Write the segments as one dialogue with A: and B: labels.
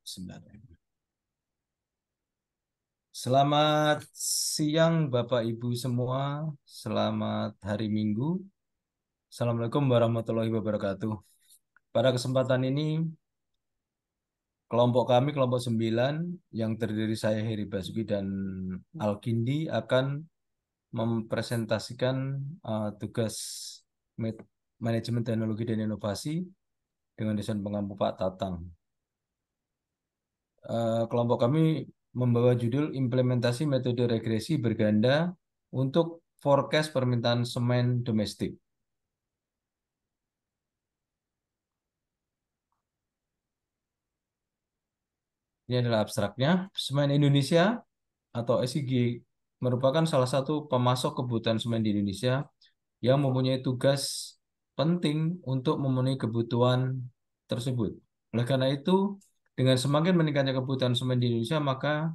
A: Bismillahirrahmanirrahim. Selamat siang Bapak Ibu semua. Selamat hari Minggu. Assalamualaikum warahmatullahi wabarakatuh. Pada kesempatan ini, kelompok kami, kelompok 9, yang terdiri saya Heri Basuki dan Alkindi akan mempresentasikan tugas manajemen teknologi dan inovasi dengan desain pengampu Pak Tatang. Kelompok kami membawa judul implementasi metode regresi berganda untuk forecast permintaan semen domestik. Ini adalah abstraknya. Semen Indonesia atau SIG merupakan salah satu pemasok kebutuhan semen di Indonesia yang mempunyai tugas penting untuk memenuhi kebutuhan tersebut. Oleh karena itu, dengan semakin meningkatnya kebutuhan semen di Indonesia, maka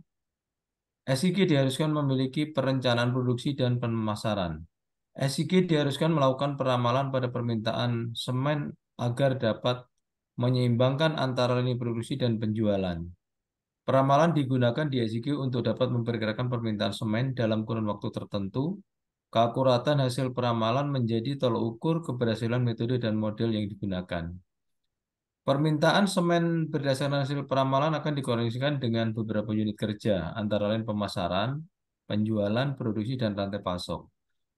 A: SIG diharuskan memiliki perencanaan produksi dan pemasaran. SIG diharuskan melakukan peramalan pada permintaan semen agar dapat menyeimbangkan antara lini produksi dan penjualan. Peramalan digunakan di SIG untuk dapat memperkirakan permintaan semen dalam kurun waktu tertentu. Keakuratan hasil peramalan menjadi tolok ukur keberhasilan metode dan model yang digunakan. Permintaan semen berdasarkan hasil peramalan akan dikoordinasikan dengan beberapa unit kerja, antara lain pemasaran, penjualan, produksi, dan rantai pasok.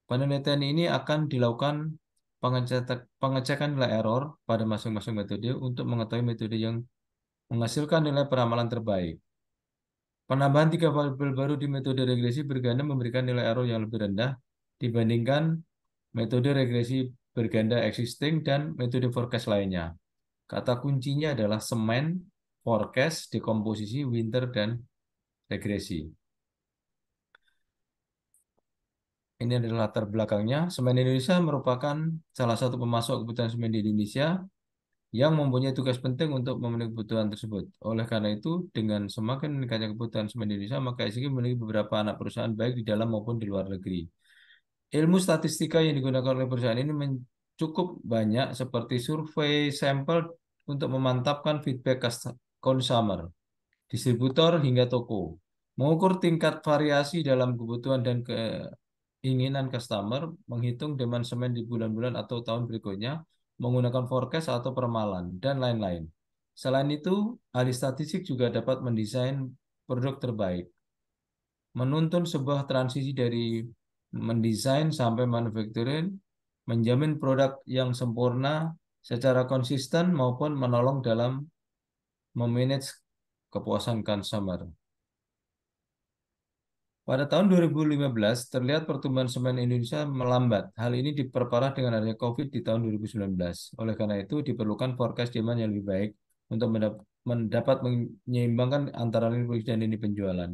A: Penelitian ini akan dilakukan pengecekan nilai error pada masing-masing metode untuk mengetahui metode yang menghasilkan nilai peramalan terbaik. Penambahan 3 variabel baru di metode regresi berganda memberikan nilai error yang lebih rendah dibandingkan metode regresi berganda existing dan metode forecast lainnya. Kata kuncinya adalah semen, forecast, dekomposisi, winter, dan regresi. Ini adalah latar belakangnya. Semen Indonesia merupakan salah satu pemasok kebutuhan semen di Indonesia yang mempunyai tugas penting untuk memenuhi kebutuhan tersebut. Oleh karena itu, dengan semakin meningkatnya kebutuhan semen di Indonesia, maka SIG memiliki beberapa anak perusahaan baik di dalam maupun di luar negeri. Ilmu statistika yang digunakan oleh perusahaan ini cukup banyak seperti survei sampel untuk memantapkan feedback consumer, distributor hingga toko, mengukur tingkat variasi dalam kebutuhan dan keinginan customer, menghitung demand semen di bulan-bulan atau tahun berikutnya, menggunakan forecast atau peramalan, dan lain-lain. Selain itu, ahli statistik juga dapat mendesain produk terbaik, menuntun sebuah transisi dari mendesain sampai manufacturing, menjamin produk yang sempurna secara konsisten maupun menolong dalam memanage kepuasan consumer. Pada tahun 2015, terlihat pertumbuhan semen Indonesia melambat. Hal ini diperparah dengan adanya COVID di tahun 2019. Oleh karena itu, diperlukan forecast demand yang lebih baik untuk mendapat menyeimbangkan antara lini produksi dan lini penjualan,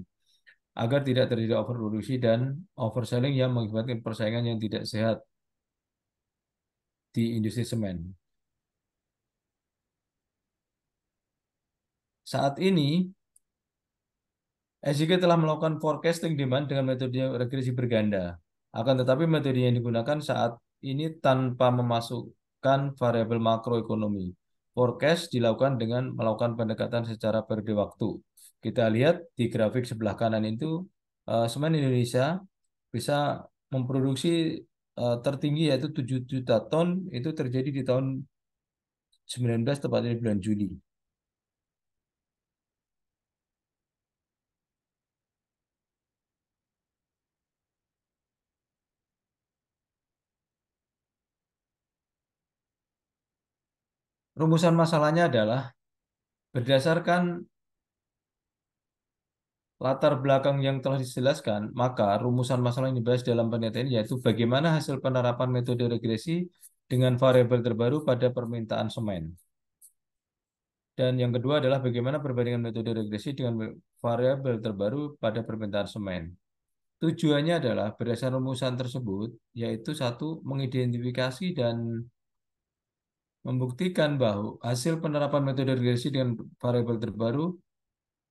A: agar tidak terjadi overproduksi dan overselling yang mengakibatkan persaingan yang tidak sehat di industri semen. Saat ini, SJK telah melakukan forecasting demand dengan metode regresi berganda. Akan tetapi metode yang digunakan saat ini tanpa memasukkan variabel makroekonomi. Forecast dilakukan dengan melakukan pendekatan secara periode waktu. Kita lihat di grafik sebelah kanan itu, semen Indonesia bisa memproduksi tertinggi yaitu 7 juta ton, itu terjadi di tahun 19, tepatnya di bulan Juli. Rumusan masalahnya adalah berdasarkan latar belakang yang telah dijelaskan, maka rumusan masalah yang dibahas dalam penelitian yaitu bagaimana hasil penerapan metode regresi dengan variabel terbaru pada permintaan semen. Dan yang kedua adalah bagaimana perbandingan metode regresi dengan variabel terbaru pada permintaan semen. Tujuannya adalah berdasarkan rumusan tersebut, yaitu satu, mengidentifikasi dan membuktikan bahwa hasil penerapan metode regresi dengan variabel terbaru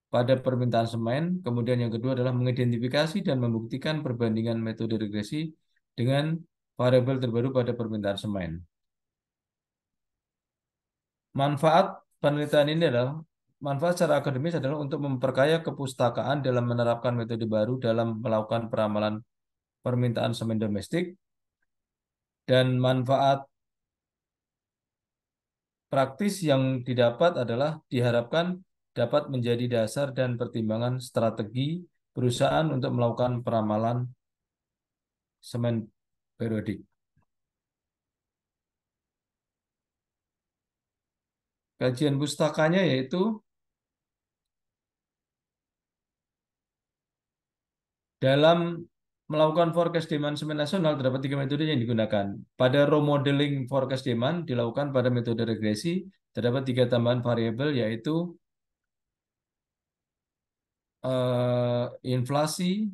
A: pada permintaan semen. Kemudian yang kedua adalah mengidentifikasi dan membuktikan perbandingan metode regresi dengan variabel terbaru pada permintaan semen. Manfaat penelitian ini adalah manfaat secara akademis adalah untuk memperkaya kepustakaan dalam menerapkan metode baru dalam melakukan peramalan permintaan semen domestik, dan manfaat praktis yang didapat adalah diharapkan dapat menjadi dasar dan pertimbangan strategi perusahaan untuk melakukan peramalan semen periodik. Kajian pustakanya yaitu dalam melakukan forecast demand semen nasional terdapat tiga metode yang digunakan. Pada raw modeling forecast demand dilakukan pada metode regresi, terdapat tiga tambahan variabel yaitu inflasi,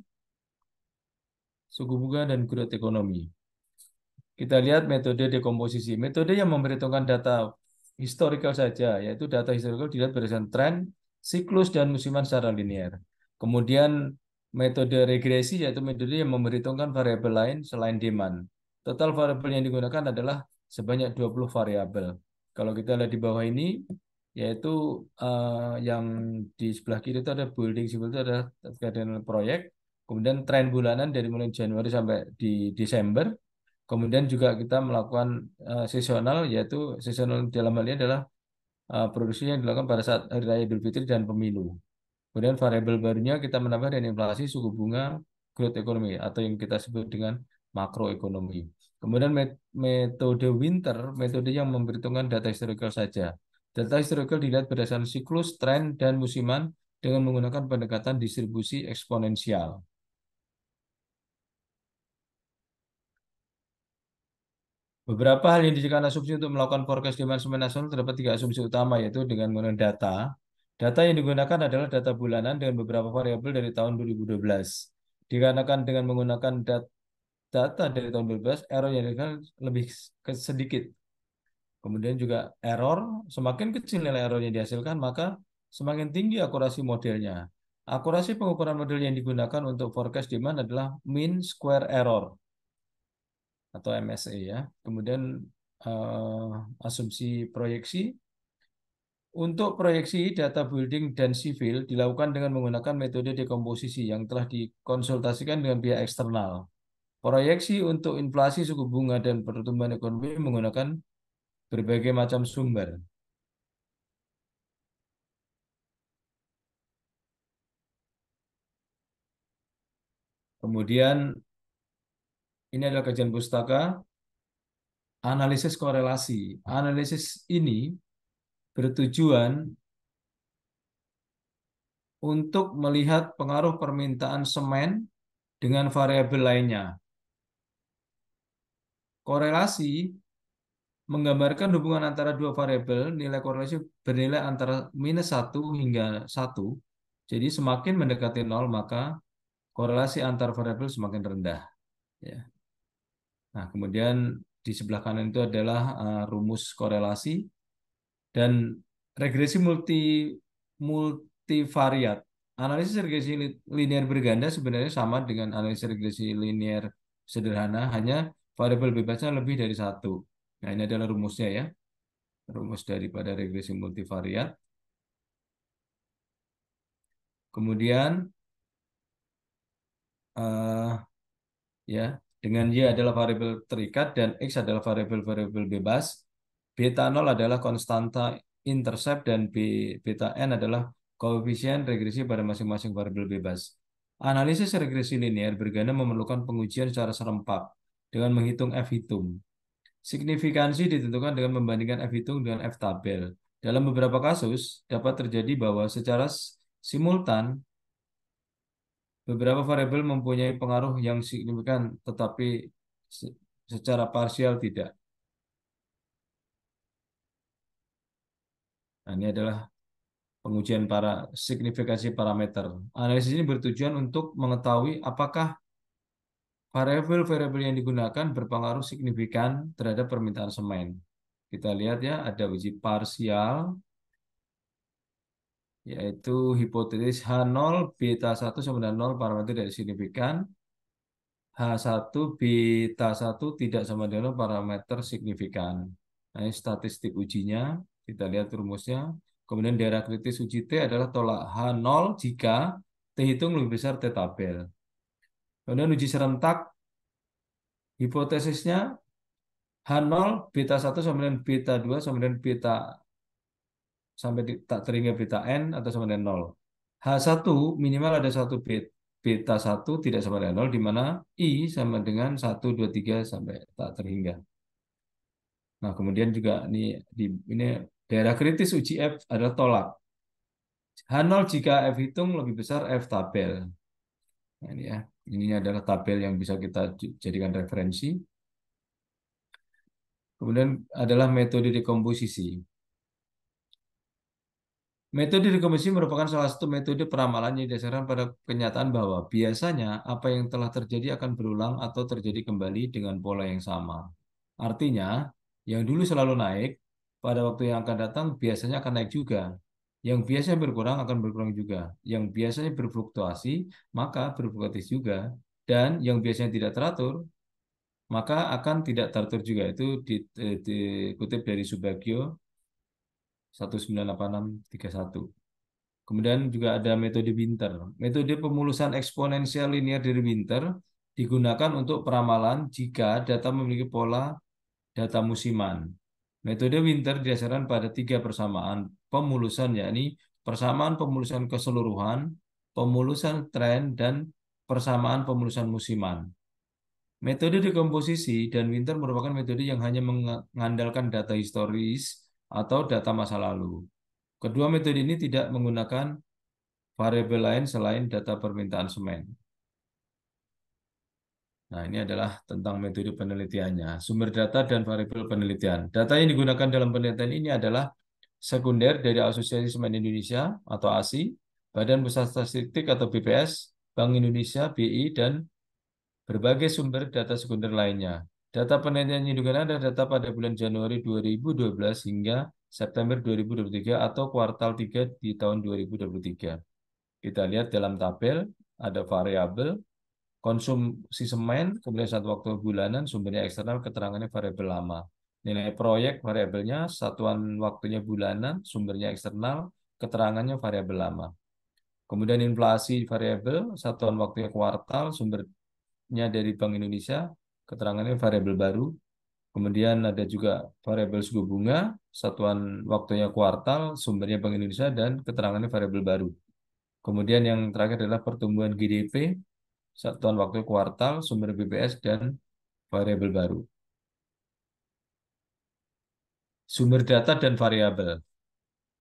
A: suku bunga, dan growth ekonomi. Kita lihat metode dekomposisi. Metode yang memperhitungkan data historical saja, yaitu data historical dilihat berdasarkan tren, siklus, dan musiman secara linear. Kemudian metode regresi, yaitu metode yang memperhitungkan variabel lain selain demand. Total variabel yang digunakan adalah sebanyak 20 variabel. Kalau kita lihat di bawah ini, yaitu yang di sebelah kiri itu ada building civil, itu ada terkait dengan proyek. Kemudian tren bulanan dari mulai Januari sampai di Desember. Kemudian juga kita melakukan seasonal, yaitu seasonal dalam hal ini adalah produksi yang dilakukan pada saat Hari Raya Idul Fitri dan pemilu. Kemudian variabel barunya kita menambah dengan inflasi, suku bunga, growth ekonomi atau yang kita sebut dengan makroekonomi. Kemudian metode winter, metode yang memperhitungkan data historical saja. Data historical dilihat berdasarkan siklus, tren, dan musiman dengan menggunakan pendekatan distribusi eksponensial. Beberapa hal yang dijadikan asumsi untuk melakukan forecast demand semen nasional terdapat tiga asumsi utama, yaitu dengan menggunakan data. Data yang digunakan adalah data bulanan dengan beberapa variabel dari tahun 2012. Dikarenakan dengan menggunakan data dari tahun 2012, error yang digunakan lebih sedikit. Kemudian juga error, semakin kecil nilai error yang dihasilkan, maka semakin tinggi akurasi modelnya. Akurasi pengukuran model yang digunakan untuk forecast demand adalah mean square error atau MSE ya. Kemudian asumsi proyeksi. Untuk proyeksi data building dan sivil dilakukan dengan menggunakan metode dekomposisi yang telah dikonsultasikan dengan pihak eksternal. Proyeksi untuk inflasi, suku bunga, dan pertumbuhan ekonomi menggunakan berbagai macam sumber. Kemudian ini adalah kajian pustaka, analisis korelasi. Analisis ini bertujuan untuk melihat pengaruh permintaan semen dengan variabel lainnya. Korelasi menggambarkan hubungan antara dua variabel, nilai korelasi bernilai antara -1 hingga 1. Jadi semakin mendekati 0, maka korelasi antar variabel semakin rendah. Ya. Nah, kemudian di sebelah kanan itu adalah rumus korelasi dan regresi multivariat. Analisis regresi linear berganda sebenarnya sama dengan analisis regresi linear sederhana, hanya variabel bebasnya lebih dari satu. Nah, ini adalah rumusnya ya. Rumus daripada regresi multivariat. Kemudian eh, ya, dengan Y adalah variabel terikat dan X adalah variabel-variabel bebas. Beta 0 adalah konstanta intercept dan beta N adalah koefisien regresi pada masing-masing variabel bebas. Analisis regresi linear berganda memerlukan pengujian secara serempak dengan menghitung F hitung. Signifikansi ditentukan dengan membandingkan F hitung dengan F tabel. Dalam beberapa kasus, dapat terjadi bahwa secara simultan beberapa variabel mempunyai pengaruh yang signifikan, tetapi secara parsial tidak. Nah, ini adalah pengujian para signifikasi parameter. Analisis ini bertujuan untuk mengetahui apakah variabel-variabel yang digunakan berpengaruh signifikan terhadap permintaan semen. Kita lihat ya, ada uji parsial, yaitu hipotesis H0 beta 1 sama dengan 0 parameter tidak signifikan. H1 beta 1 tidak sama dengan 0 parameter signifikan. Nah, ini statistik ujinya. Kita lihat rumusnya. Kemudian daerah kritis uji T adalah tolak H0 jika T hitung lebih besar T tabel. Kemudian uji serentak, hipotesisnya H0 beta 1 sama dengan beta 2 sama dengan beta sampai tak terhingga beta n atau sama dengan 0. H1 minimal ada satu beta 1 tidak sama dengan 0 di mana I sama dengan 1, 2, 3 sampai tak terhingga. Nah, kemudian juga ini daerah kritis uji F adalah tolak. H0 jika F hitung lebih besar F tabel. Nah, ini ya. Ini adalah tabel yang bisa kita jadikan referensi. Kemudian adalah metode dekomposisi. Metode dekomposisi merupakan salah satu metode peramalan yang didasarkan pada kenyataan bahwa biasanya apa yang telah terjadi akan berulang atau terjadi kembali dengan pola yang sama. Artinya, yang dulu selalu naik, pada waktu yang akan datang biasanya akan naik juga. Yang biasanya berkurang akan berkurang juga. Yang biasanya berfluktuasi, maka berfluktuatif juga. Dan yang biasanya tidak teratur, maka akan tidak teratur juga. Itu dikutip dari Subagio 198631. Kemudian juga ada metode Winter. Metode pemulusan eksponensial linear dari Winter digunakan untuk peramalan jika data memiliki pola data musiman. Metode Winter didasarkan pada tiga persamaan pemulusan, yakni persamaan pemulusan keseluruhan, pemulusan tren, dan persamaan pemulusan musiman. Metode dekomposisi dan Winter merupakan metode yang hanya mengandalkan data historis atau data masa lalu. Kedua metode ini tidak menggunakan variabel lain selain data permintaan semen. Nah, ini adalah tentang metode penelitiannya. Sumber data dan variabel penelitian. Data yang digunakan dalam penelitian ini adalah sekunder dari Asosiasi Semen Indonesia atau ASI, Badan Pusat Statistik atau BPS, Bank Indonesia, BI, dan berbagai sumber data sekunder lainnya. Data penelitian yang digunakan adalah data pada bulan Januari 2012 hingga September 2023 atau kuartal 3 di tahun 2023. Kita lihat dalam tabel, ada variabel, konsumsi semen, kemudian satu waktu bulanan, sumbernya eksternal, keterangannya variabel lama. Nilai proyek variabelnya, satuan waktunya bulanan, sumbernya eksternal, keterangannya variabel lama. Kemudian inflasi variabel, satuan waktunya kuartal, sumbernya dari Bank Indonesia, keterangannya variabel baru. Kemudian ada juga variabel suku bunga, satuan waktunya kuartal, sumbernya Bank Indonesia, dan keterangannya variabel baru. Kemudian yang terakhir adalah pertumbuhan GDP, satuan waktu kuartal, sumber BPS, dan variabel baru. Sumber data dan variabel.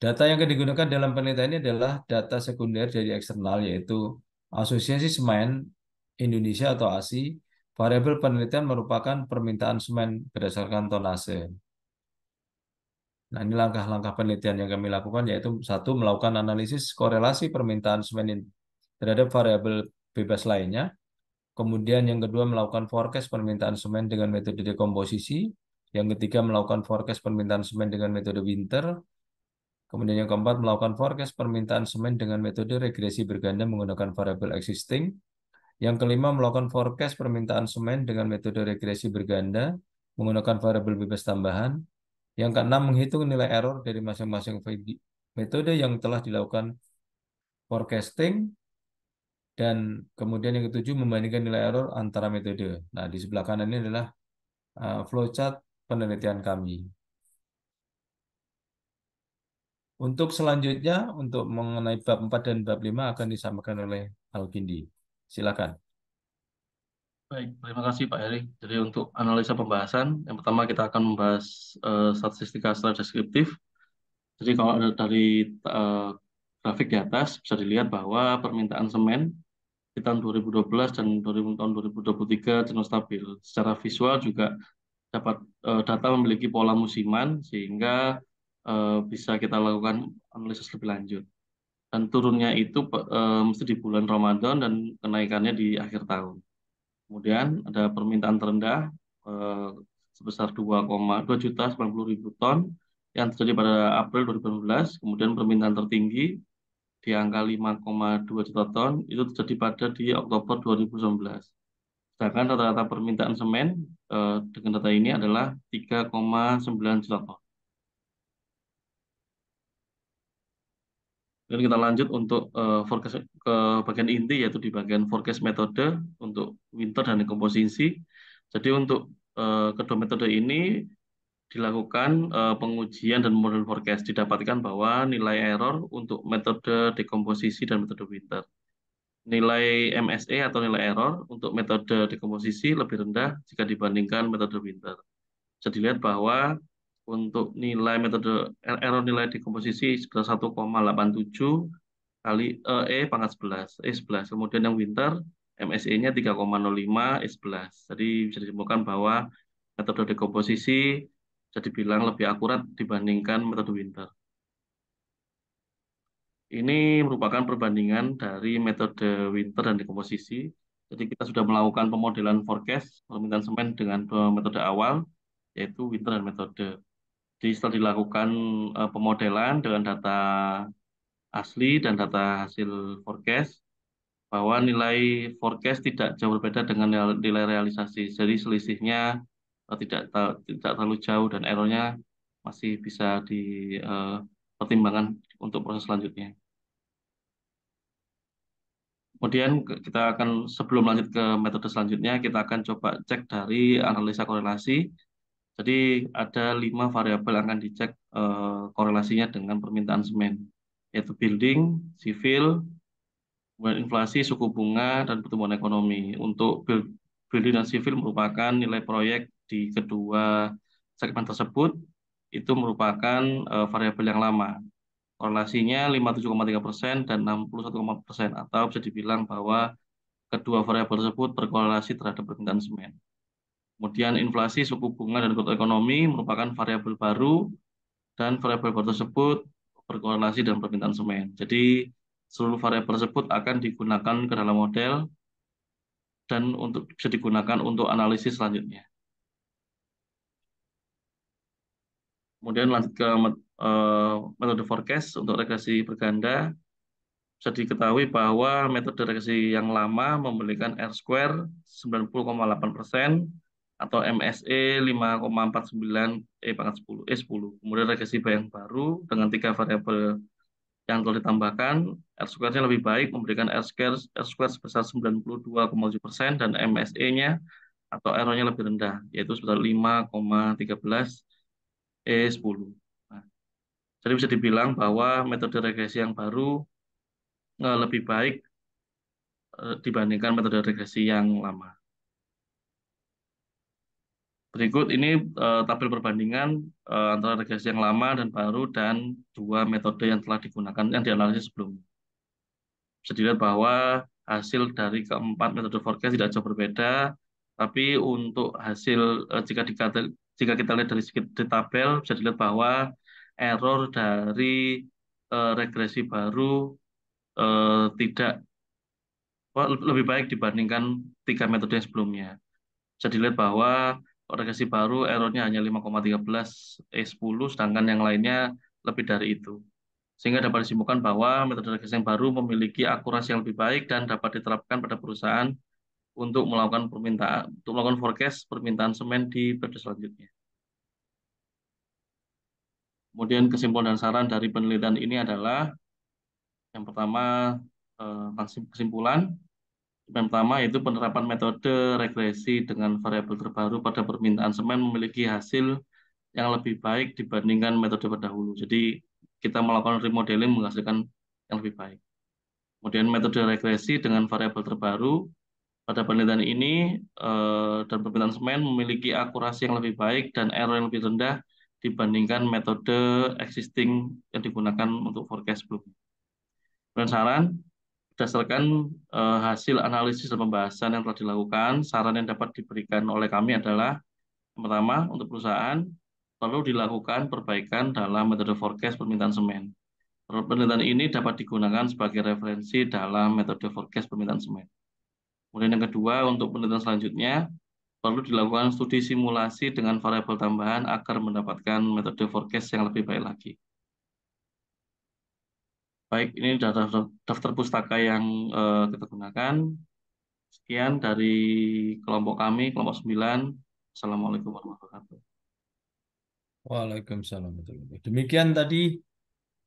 A: Data yang akan digunakan dalam penelitian ini adalah data sekunder dari eksternal, yaitu Asosiasi Semen Indonesia atau ASI. Variabel penelitian merupakan permintaan semen berdasarkan tonase. Nah, ini langkah-langkah penelitian yang kami lakukan, yaitu satu, melakukan analisis korelasi permintaan semen terhadap variabel bebas lainnya. Kemudian yang kedua melakukan forecast permintaan semen dengan metode dekomposisi. Yang ketiga melakukan forecast permintaan semen dengan metode Winter. Kemudian yang keempat melakukan forecast permintaan semen dengan metode regresi berganda menggunakan variabel existing. Yang kelima melakukan forecast permintaan semen dengan metode regresi berganda menggunakan variabel bebas tambahan. Yang keenam menghitung nilai error dari masing-masing metode yang telah dilakukan forecasting. Dan kemudian yang ketujuh membandingkan nilai error antara metode. Nah, di sebelah kanan ini adalah flowchart penelitian kami. Untuk selanjutnya, untuk mengenai bab 4 dan bab 5 akan disampaikan oleh Alkindi. Silakan.
B: Baik, terima kasih Pak Heri. Jadi untuk analisa pembahasan, yang pertama kita akan membahas statistika secara deskriptif. Jadi kalau ada dari eh, grafik di atas bisa dilihat bahwa permintaan semen di tahun 2012 dan tahun 2023 cenderung stabil. Secara visual juga dapat data memiliki pola musiman sehingga bisa kita lakukan analisis lebih lanjut. Dan turunnya itu mesti di bulan Ramadan dan kenaikannya di akhir tahun. Kemudian ada permintaan terendah eh, sebesar 2,2 juta 90 ribu ton yang terjadi pada April 2018. Kemudian permintaan tertinggi di angka 5,2 juta ton itu terjadi pada di Oktober 2019. Sedangkan rata-rata permintaan semen dengan data ini adalah 3,9 juta ton. Dan kita lanjut untuk forecast ke bagian inti, yaitu di bagian forecast metode untuk winter dan komposisi. Jadi untuk kedua metode ini dilakukan pengujian dan model forecast. Didapatkan bahwa nilai error untuk metode dekomposisi dan metode winter. Nilai MSE atau nilai error untuk metode dekomposisi lebih rendah jika dibandingkan metode winter. Bisa dilihat bahwa untuk nilai metode error nilai dekomposisi sekitar 1,87 kali pangkat 11, E11. Kemudian yang winter, MSE-nya 3,05, E11. Jadi bisa disimpulkan bahwa metode dekomposisi bisa dibilang lebih akurat dibandingkan metode winter. Ini merupakan perbandingan dari metode winter dan dekomposisi. Jadi kita sudah melakukan pemodelan forecast permintaan semen dengan dua metode awal, yaitu winter dan metode. Jadi setelah dilakukan pemodelan dengan data asli dan data hasil forecast, bahwa nilai forecast tidak jauh berbeda dengan nilai realisasi. Jadi selisihnya tidak terlalu jauh dan errornya masih bisa dipertimbangkan untuk proses selanjutnya. Kemudian kita akan sebelum lanjut ke metode selanjutnya, kita akan coba cek dari analisa korelasi. Jadi ada 5 variabel yang akan dicek korelasinya dengan permintaan semen, yaitu building, civil, kemudian inflasi, suku bunga, dan pertumbuhan ekonomi. Untuk building dan civil merupakan nilai proyek di kedua segmen tersebut, itu merupakan variabel yang lama. Korelasinya 57,3% dan 61,4%, atau bisa dibilang bahwa kedua variabel tersebut berkorelasi terhadap permintaan semen. Kemudian inflasi, suku bunga, dan pertumbuhan ekonomi merupakan variabel baru, dan variabel baru tersebut berkorelasi dengan permintaan semen. Jadi seluruh variabel tersebut akan digunakan ke dalam model dan untuk bisa digunakan untuk analisis selanjutnya. Kemudian lanjut ke metode forecast untuk regresi berganda. Bisa diketahui bahwa metode regresi yang lama memberikan R square 90,8% atau MSE 5,49 E pangkat 10 E10. Kemudian regresi yang baru dengan 3 variabel yang telah ditambahkan, R square-nya lebih baik, memberikan R square sebesar 92,7% dan MSE-nya atau error-nya lebih rendah, yaitu sebesar 5,13 E10. Nah, jadi bisa dibilang bahwa metode regresi yang baru lebih baik dibandingkan metode regresi yang lama. Berikut ini tabel perbandingan antara regresi yang lama dan baru dan dua metode yang telah digunakan yang dianalisis sebelumnya. Bisa dilihat bahwa hasil dari keempat metode forecast tidak jauh berbeda, tapi untuk hasil jika kita lihat dari segi di tabel bisa dilihat bahwa error dari regresi baru tidak lebih baik dibandingkan 3 metode yang sebelumnya. Bisa dilihat bahwa regresi baru errornya hanya 5,13 E10, sedangkan yang lainnya lebih dari itu. Sehingga dapat disimpulkan bahwa metode regresi yang baru memiliki akurasi yang lebih baik dan dapat diterapkan pada perusahaan untuk melakukan forecast permintaan semen di periode selanjutnya. Kemudian kesimpulan dan saran dari penelitian ini adalah yang pertama kesimpulan. Yang pertama yaitu penerapan metode regresi dengan variabel terbaru pada permintaan semen memiliki hasil yang lebih baik dibandingkan metode terdahulu. Jadi kita melakukan remodeling menghasilkan yang lebih baik. Kemudian metode regresi dengan variabel terbaru pada penelitian ini dan permintaan semen memiliki akurasi yang lebih baik dan error yang lebih rendah dibandingkan metode existing yang digunakan untuk forecast sebelumnya. Dan saran, berdasarkan hasil analisis dan pembahasan yang telah dilakukan, saran yang dapat diberikan oleh kami adalah yang pertama, untuk perusahaan perlu dilakukan perbaikan dalam metode forecast permintaan semen. Penelitian ini dapat digunakan sebagai referensi dalam metode forecast permintaan semen. Kemudian yang kedua, untuk penelitian selanjutnya, perlu dilakukan studi simulasi dengan variabel tambahan agar mendapatkan metode forecast yang lebih baik lagi. Baik, ini daftar pustaka yang kita gunakan. Sekian dari kelompok kami, kelompok 9. Assalamualaikum warahmatullahi wabarakatuh.
A: Waalaikumsalam warahmatullahi wabarakatuh. Demikian tadi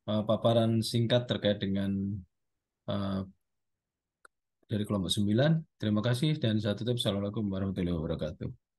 A: paparan singkat terkait dengan eh, dari kelompok 9. Terima kasih dan saya tutup. Assalamualaikum warahmatullahi wabarakatuh.